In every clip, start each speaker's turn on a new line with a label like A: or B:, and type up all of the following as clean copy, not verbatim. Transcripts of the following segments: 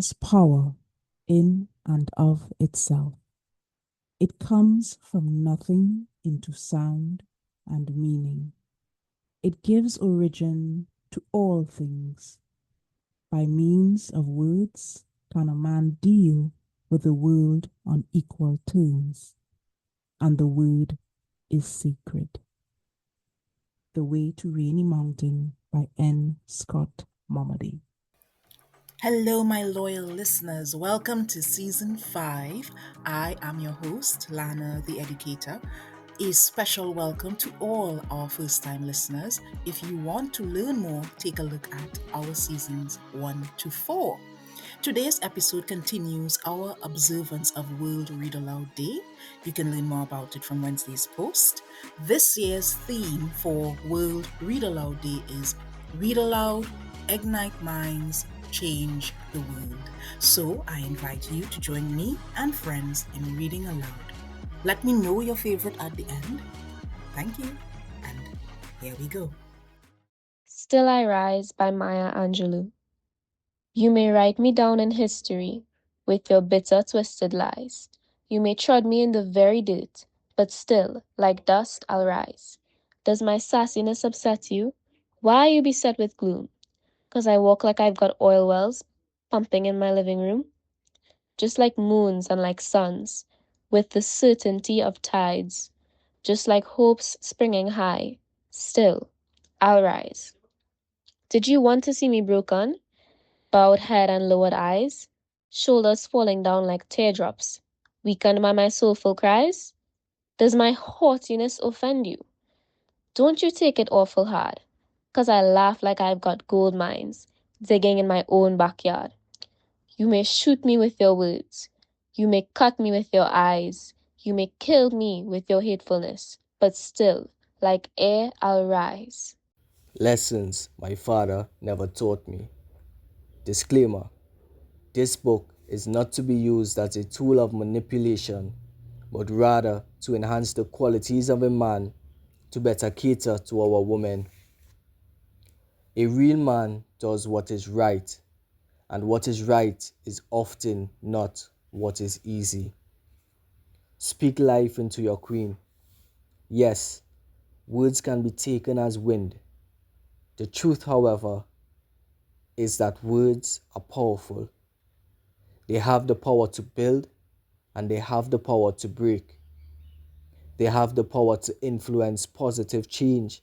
A: has power in and of itself. It comes from nothing into sound and meaning. It gives origin to all things. By means of words can a man deal with the world on equal terms, and the word is sacred. The Way to Rainy Mountain by N. Scott Mommody.
B: Hello, my loyal listeners. Welcome to Season 5. I am your host, Lana the Educator. A special welcome to all our first time listeners. If you want to learn more, take a look at our Seasons 1 to 4. Today's episode continues our observance of World Read Aloud Day. You can learn more about it from Wednesday's post. This year's theme for World Read Aloud Day is Read Aloud, Ignite Minds, Change the World. So I invite you to join me and friends in reading aloud. Let me know your favorite at the end. Thank you. And here we go.
C: Still I Rise by Maya Angelou. You may write me down in history with your bitter, twisted lies. You may trod me in the very dirt, but still, like dust, I'll rise. Does my sassiness upset you? Why you beset with gloom? 'Cause I walk like I've got oil wells pumping in my living room? Just like moons and like suns, with the certainty of tides, just like hopes springing high, still, I'll rise. Did you want to see me broken? Bowed head and lowered eyes, shoulders falling down like teardrops, weakened by my soulful cries? Does my haughtiness offend you? Don't you take it awful hard, 'cause I laugh like I've got gold mines, digging in my own backyard. You may shoot me with your words, you may cut me with your eyes, you may kill me with your hatefulness, but still, like air, I'll rise.
D: Lessons my father never taught me. Disclaimer: this book is not to be used as a tool of manipulation, but rather to enhance the qualities of a man to better cater to our women. A real man does what is right, and what is right is often not what is easy. Speak life into your queen. Yes, words can be taken as wind. The truth, however, is that words are powerful. They have the power to build, and they have the power to break. They have the power to influence positive change.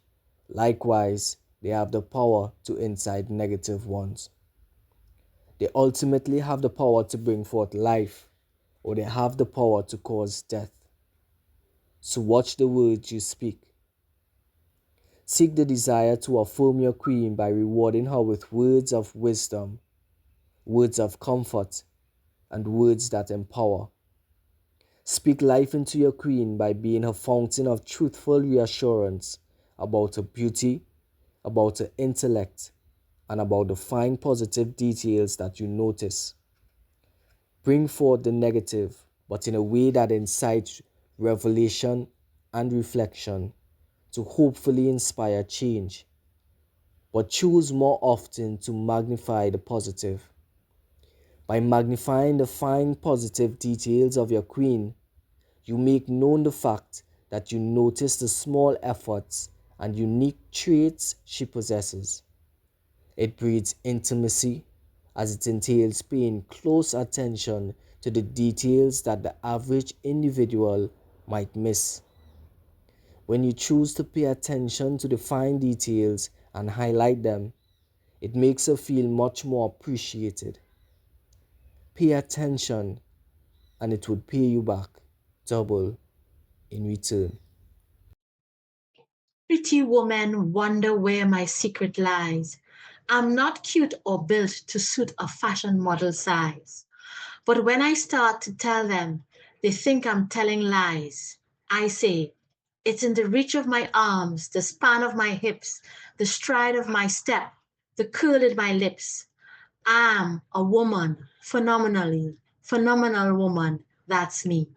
D: Likewise, they have the power to incite negative ones. They ultimately have the power to bring forth life, or they have the power to cause death. So watch the words you speak. Seek the desire to affirm your queen by rewarding her with words of wisdom, words of comfort, and words that empower. Speak life into your queen by being her fountain of truthful reassurance about her beauty, about her intellect, and about the fine positive details that you notice. Bring forth the negative, but in a way that incites revelation and reflection to hopefully inspire change. But choose more often to magnify the positive. By magnifying the fine positive details of your queen, you make known the fact that you notice the small efforts and unique traits she possesses. It breeds intimacy, as it entails paying close attention to the details that the average individual might miss. When you choose to pay attention to the fine details and highlight them, it makes her feel much more appreciated. Pay attention, and it would pay you back double in return.
E: Pretty woman, wonder where my secret lies. I'm not cute or built to suit a fashion model size. But when I start to tell them, they think I'm telling lies. I say, it's in the reach of my arms, the span of my hips, the stride of my step, the curl in my lips. I'm a woman, phenomenal woman, that's me.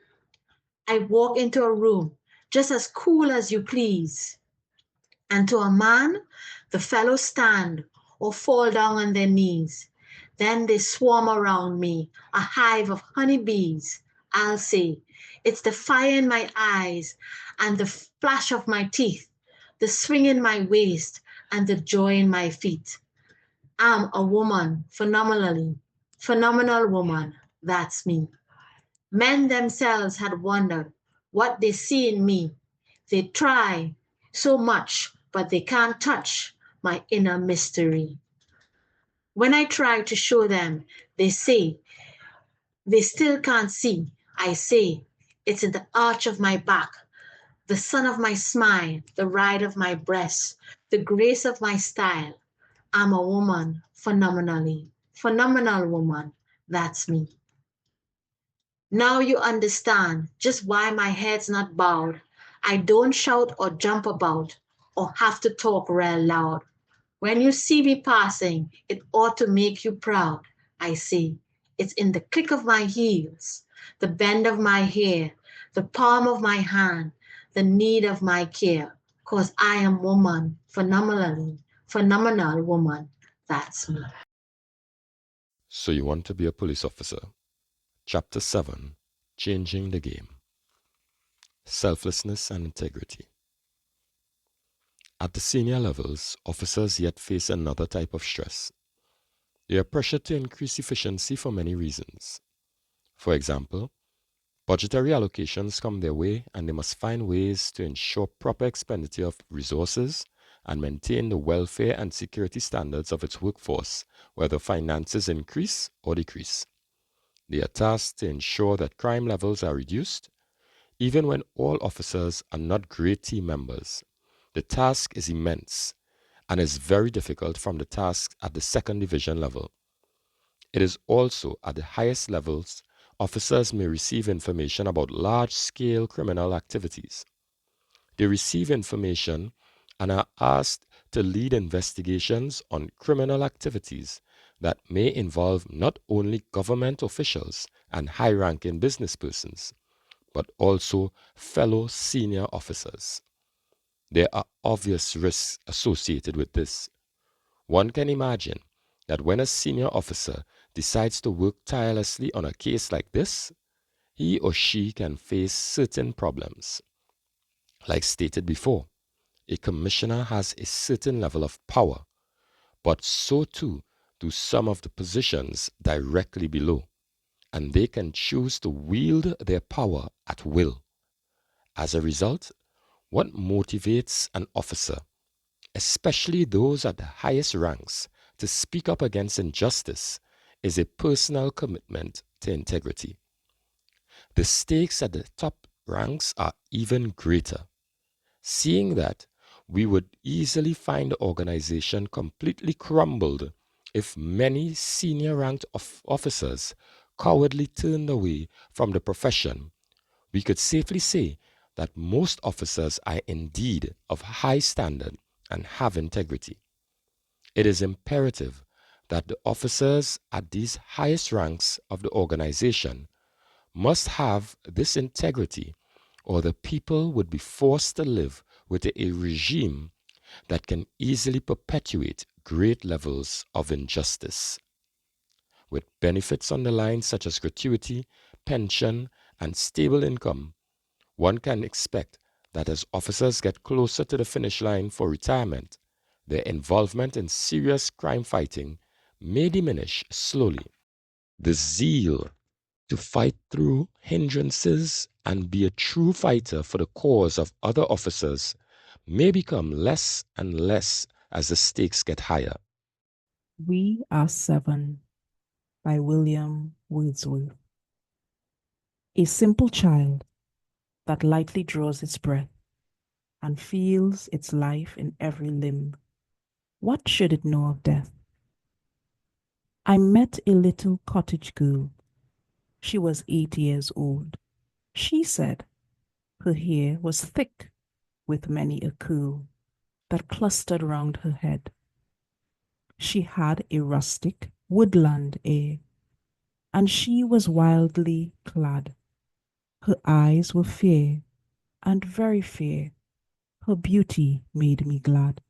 E: I walk into a room just as cool as you please. And to a man, the fellows stand or fall down on their knees. Then they swarm around me, a hive of honeybees. I'll say, it's the fire in my eyes and the flash of my teeth, the swing in my waist and the joy in my feet. I'm a woman, phenomenal woman. That's me. Men themselves had wondered what they see in me. They try so much, but they can't touch my inner mystery. When I try to show them, they say they still can't see. I say it's in the arch of my back, the sun of my smile, the ride of my breast, the grace of my style. I'm a woman, phenomenal woman. That's me. Now you understand just why my head's not bowed. I don't shout or jump about or have to talk real loud. When you see me passing, it ought to make you proud. I say, it's in the click of my heels, the bend of my hair, the palm of my hand, the need of my care. 'Cause I am woman, phenomenal woman. That's me.
F: So you want to be a police officer? Chapter 7, Changing the Game. Selflessness and Integrity. At the senior levels, officers yet face another type of stress. They are pressured to increase efficiency for many reasons. For example, budgetary allocations come their way and they must find ways to ensure proper expenditure of resources and maintain the welfare and security standards of its workforce, whether finances increase or decrease. They are tasked to ensure that crime levels are reduced, even when all officers are not great team members. The task is immense and is very difficult from the task at the second division level. It is also at the highest levels officers may receive information about large-scale criminal activities. They receive information and are asked to lead investigations on criminal activities that may involve not only government officials and high-ranking business persons, but also fellow senior officers. There are obvious risks associated with this. One can imagine that when a senior officer decides to work tirelessly on a case like this, he or she can face certain problems. Like stated before, a commissioner has a certain level of power, but so too do some of the positions directly below, and they can choose to wield their power at will. As a result, what motivates an officer, especially those at the highest ranks, to speak up against injustice is a personal commitment to integrity. The stakes at the top ranks are even greater, seeing that we would easily find the organization completely crumbled if many senior ranked officers cowardly turned away from the profession. We could safely say that most officers are indeed of high standard and have integrity. It is imperative that the officers at these highest ranks of the organization must have this integrity, or the people would be forced to live with a regime that can easily perpetuate great levels of injustice. With benefits on the line such as gratuity, pension, and stable income, one can expect that as officers get closer to the finish line for retirement, their involvement in serious crime fighting may diminish slowly. The zeal to fight through hindrances and be a true fighter for the cause of other officers may become less and less as the stakes get higher.
A: We Are Seven by William Wordsworth. A simple child that lightly draws its breath and feels its life in every limb. What should it know of death? I met a little cottage girl. She was 8 years old. She said her hair was thick with many a curl that clustered round her head. She had a rustic woodland air, and she was wildly clad. Her eyes were fair, and very fair. Her beauty made me glad.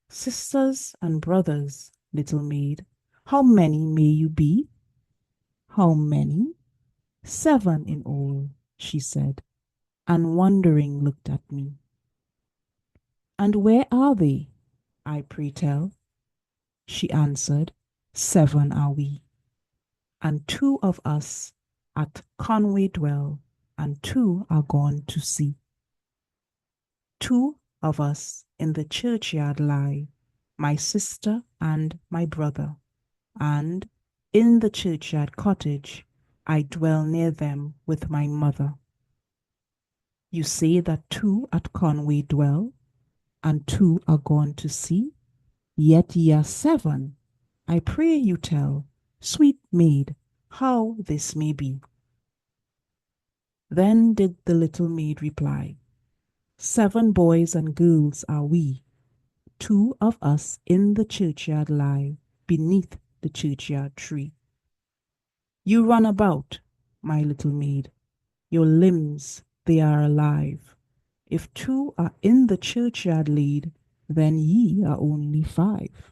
A: Sisters and brothers, little maid, How many may you be? How many? 7 in all, she said, and wondering looked at me. And where are they? I pray tell. She answered, 7 are we, and 2 of us at Conway dwell, and 2 are gone to sea. 2 of us in the churchyard lie, my sister and my brother, and in the churchyard cottage I dwell near them with my mother. You say that 2 at Conway dwell, and 2 are gone to sea, yet ye are 7. I pray you tell, sweet maid, how this may be. Then did the little maid reply, 7 boys and girls are we, 2 of us in the churchyard lie, beneath the churchyard tree. You run about, my little maid, your limbs they are alive. If 2 are in the churchyard laid, then ye are only 5.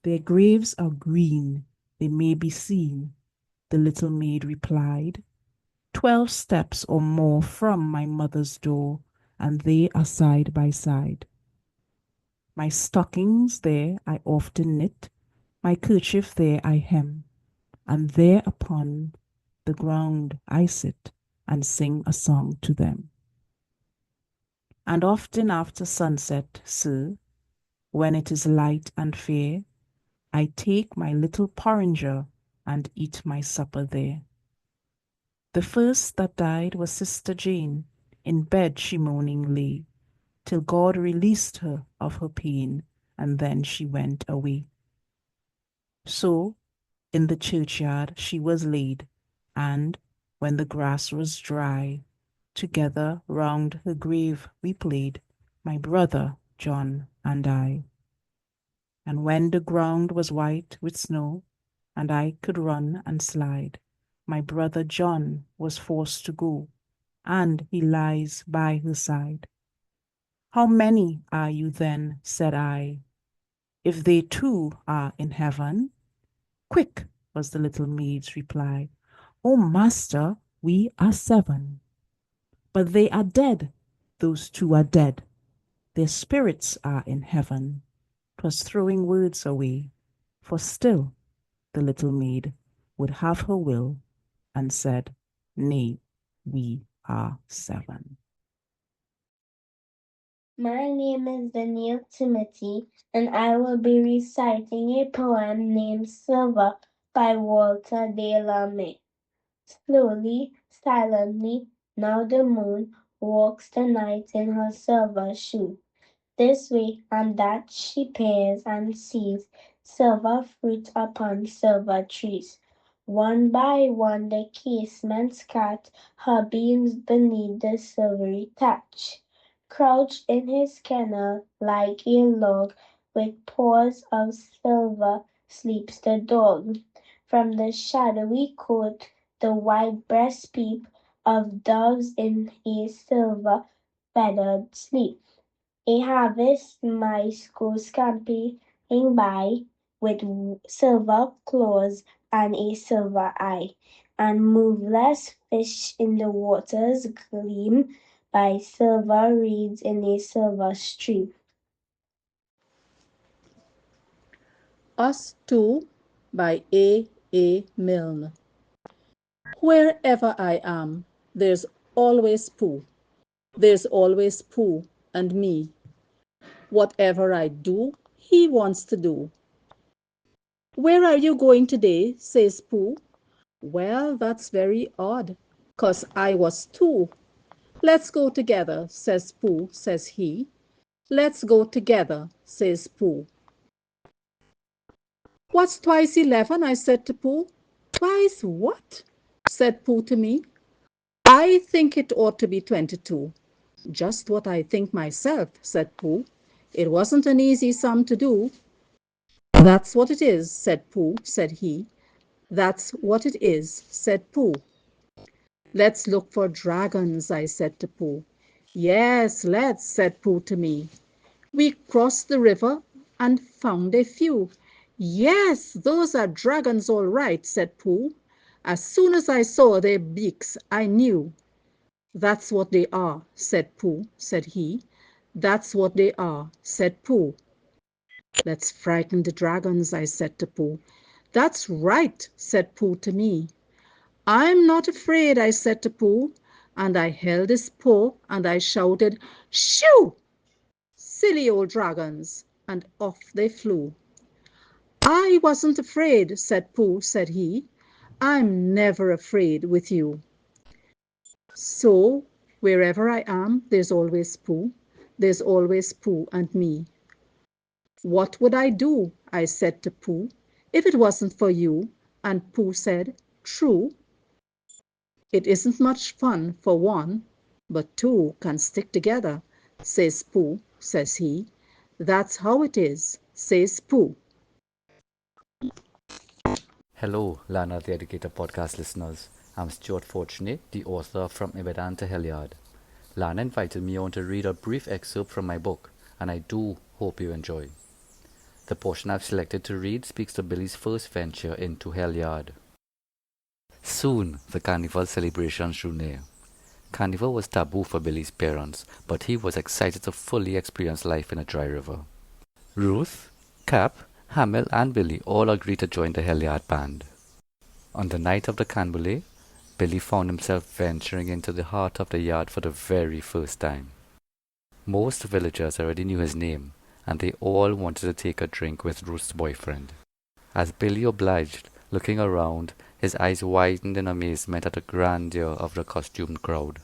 A: Their graves are green, they may be seen, the little maid replied. 12 steps or more from my mother's door, and they are side by side. My stockings there I often knit, my kerchief there I hem, and there upon the ground I sit and sing a song to them. And often after sunset, sir, when it is light and fair, I take my little porringer and eat my supper there. The first that died was Sister Jane, in bed she moaning lay, till God released her of her pain, and then she went away. So in the churchyard she was laid, and when the grass was dry, together round her grave we played, my brother John and I. And when the ground was white with snow, and I could run and slide, my brother John was forced to go, and he lies by her side. How many are you then, said I, if they too are in heaven? Quick, was the little maid's reply. Oh, master, we are 7. But they are dead, those 2 are dead. Their spirits are in heaven. 'Twas throwing words away, for still the little maid would have her will, and said, nay, we are 7.
G: My name is Donielle Timothy, and I will be reciting a poem named Silver by Walter de la Mare. Slowly, silently, now the moon walks the night in her silver shoe. This way and that she peers and sees silver fruit upon silver trees. One by one the casements cut her beams beneath the silvery thatch. Crouched in his kennel like a log with paws of silver sleeps the dog. From the shadowy coat the white breast peep of doves in a silver feathered sleep. A harvest mice go scampering by with silver claws and a silver eye, and moveless fish in the waters gleam by silver reeds in a silver stream.
H: Us Two by A. A. Milne. Wherever I am, there's always Pooh. There's always Pooh and me. Whatever I do, he wants to do. Where are you going today? Says Pooh. Well, that's very odd, 'cause I was 2. Let's go together, says Pooh, says he. Let's go together, says Pooh. What's twice 11? I said to Pooh. Twice what? Said Pooh to me. I think it ought to be 22. Just what I think myself, said Pooh. It wasn't an easy sum to do. That's what it is, said Pooh, said he. That's what it is, said Pooh. Let's look for dragons, I said to Pooh. Yes, let's, said Pooh to me. We crossed the river and found a few. Yes, those are dragons all right, said Pooh. As soon as I saw their beaks, I knew. That's what they are, said Pooh, said he. That's what they are, said Pooh. Let's frighten the dragons, I said to Pooh. That's right, said Pooh to me. I'm not afraid, I said to Pooh, and I held his paw and I shouted, Shoo! Silly old dragons! And off they flew. I wasn't afraid, said Pooh, said he. I'm never afraid with you. So, wherever I am, there's always Pooh. There's always Pooh and me. What would I do, I said to Pooh, if it wasn't for you? And Pooh said, True. It isn't much fun for one, but two can stick together, says Pooh, says he. That's how it is, says Pooh.
I: Hello, Lana the Educator podcast listeners. I'm Stuart Fortunate, the author from Ibadan to Heliard. Lana invited me on to read a brief excerpt from my book, and I do hope you enjoy. The portion I've selected to read speaks to Billy's first venture into Heliard. Soon, the carnival celebrations drew near. Carnival was taboo for Billy's parents, but he was excited to fully experience life in a dry river. Ruth, Cap, Hamil, and Billy all agreed to join the Heliard band. On the night of the canboulay, Billy found himself venturing into the heart of the yard for the very first time. Most villagers already knew his name, and they all wanted to take a drink with Ruth's boyfriend. As Billy obliged, looking around, his eyes widened in amazement at the grandeur of the costumed crowd.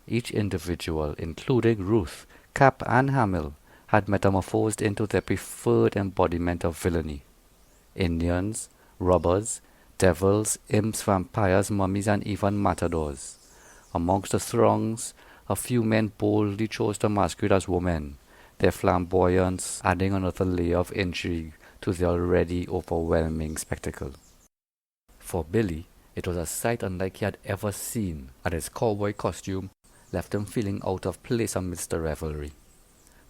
I: Each individual, including Ruth, Cap, and Hamil, had metamorphosed into their preferred embodiment of villainy. Indians, robbers, devils, imps, vampires, mummies, and even matadors. Amongst the throngs, a few men boldly chose to masquerade as women, their flamboyance adding another layer of intrigue to the already overwhelming spectacle. For Billy, it was a sight unlike he had ever seen, and his cowboy costume left him feeling out of place amidst the revelry.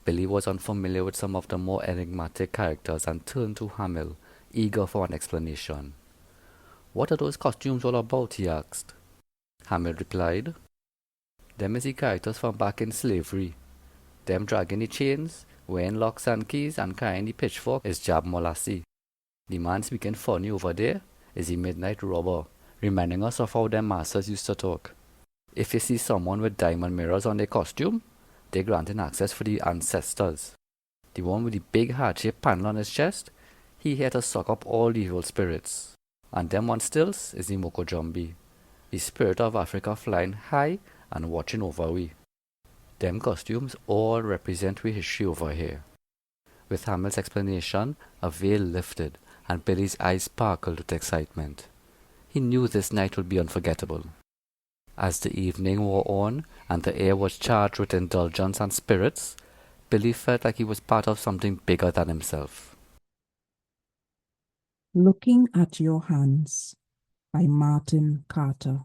I: Billy was unfamiliar with some of the more enigmatic characters and turned to Hamil, eager for an explanation. What are those costumes all about? He asked. Hamil replied, Them is the characters from back in slavery. Them dragging the chains, wearing locks and keys, and carrying the pitchfork is Jab Molassie. The man speaking funny over there is the midnight robber, reminding us of how them masters used to talk. If you see someone with diamond mirrors on their costume, they're granting access for the ancestors. The one with the big heart-shaped panel on his chest, he here to suck up all the evil spirits. And them one stills is the Mokojombi, the spirit of Africa flying high and watching over we. Them costumes all represent we history over here. With Hamil's explanation, a veil lifted and Billy's eyes sparkled with excitement. He knew this night would be unforgettable. As the evening wore on and the air was charged with indulgence and spirits, Billy felt like he was part of something bigger than himself.
A: Looking at Your Hands by Martin Carter.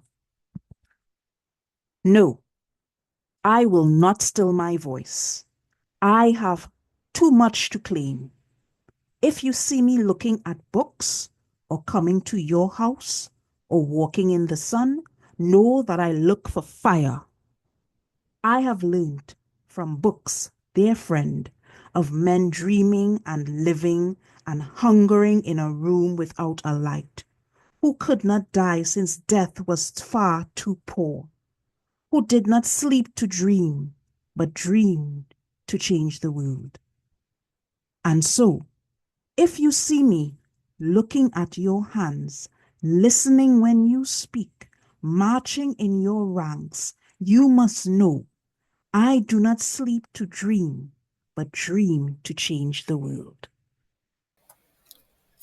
A: No, I will not still my voice. I have too much to claim. If you see me looking at books, or coming to your house, or walking in the sun, know that I look for fire. I have learned from books, their friend, of men dreaming and living and hungering in a room without a light, who could not die since death was far too poor, who did not sleep to dream, but dreamed to change the world. And so, if you see me looking at your hands, listening when you speak, marching in your ranks, you must know I do not sleep to dream, but dream to change the world.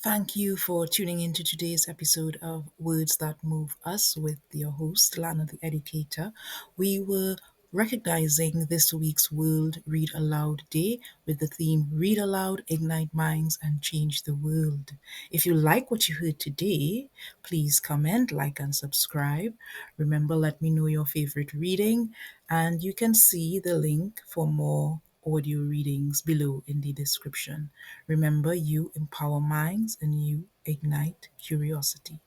B: Thank you for tuning into today's episode of Words That Move Us with your host, Lana the Educator. We were recognizing this week's World Read Aloud Day with the theme Read Aloud, Ignite Minds, and Change the World. If you like what you heard today, please comment, like, and subscribe. Remember, let me know your favorite reading, and you can see the link for more audio readings below in the description. Remember, you empower minds and you ignite curiosity.